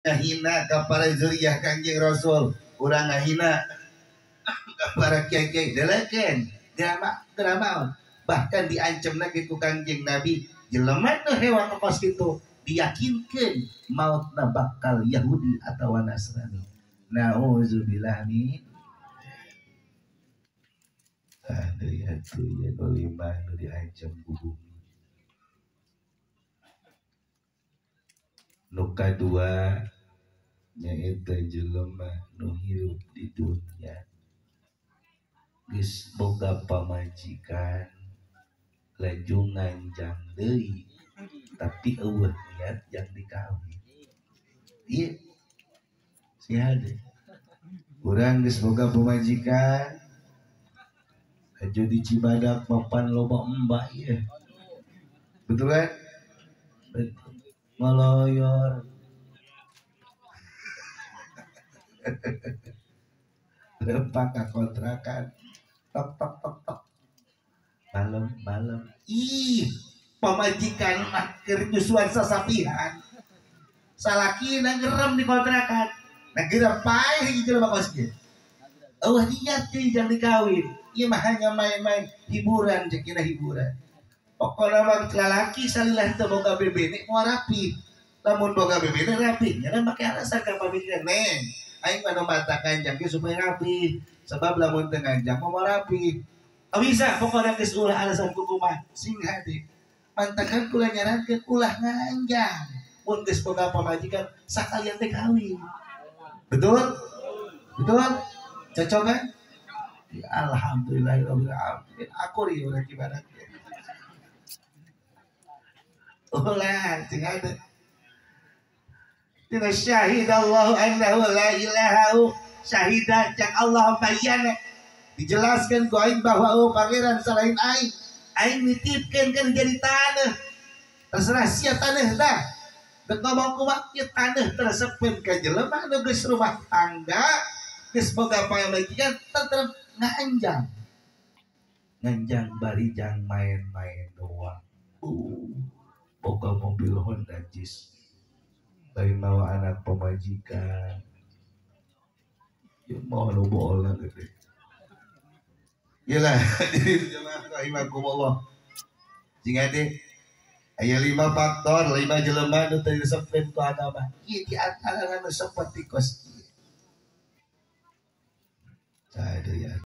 ngahina ka para zuriyah Kangjeng Rasul, urang ngahina ka para kiai-kiai deleken drama bahkan diancam lagi ku Kangjeng Nabi jelema nu hewan kos kitu diyakinkan mautna bakal Yahudi atau Nasrani. Nauzubillah min ada ya tuh ya dolimah nu diancam ku bumi. Nu kadua nyaeta jelema nu hirup di dunia geus boga pamajikan laju nganjang deui tapi eueuh niat yang dikawin. Ieu sia deui. Urang geus boga pamajikan laju di Cibadak papan loba embah ieu. Betul kan? Betul. Ngoloyor. Rempak kontrakan. Tok tok tok tok. Malam-malam. Ih, pamajikan mah keur nyusuan sasapihan. Salakina ngerem di kontrakan. Nah gerem paeh hiji jelema kos ge. Eueuh niat teh jang dikawin. Ieu mah hanya main-main hiburan cekina hiburan. Pokona mah lalaki salilah teu boga bebene moal rapi. Lamun boga bebene rapi, nya make alasan ka pamikiran neng. Aing mah nu mata kanjang ge supaya rapi. Sebab lamun teu nganjang moal rapi. Bisa pokoknya geus ulah alasan kumaha sing hade. Pantakan kula nyarankeun ulah nganjang. Mun geus boga pamajikan sakalian teh kawin. Betul? Betul? Cocok kan? Ya, alhamdulillahirabbil alamin. Aku ri urang ibarat. Ulah sing hade. Tina syahidallahu annahu la ilaha syahidah cak Allah bayyana dijelaskan ku aing bahwa pangeran selain aing nitipkeun kan jadi tanah terserah sia tanah tah teu ngomong kumaha ieu tanah tersepkeun ka jelema nu geus rumah tangga geus boga pamajikan tetep nganjang barijang main-main doang boga mobil Honda Jazz lain mawa anak pemajikan ya mau nu boolna gede. Iyalah jadi jemaah rahimakumullah. Sing ade aya 5 faktor 5 jelema nu teu disepkeun ku agama. Ieu di antara nu seperti kos ieu. Saha deui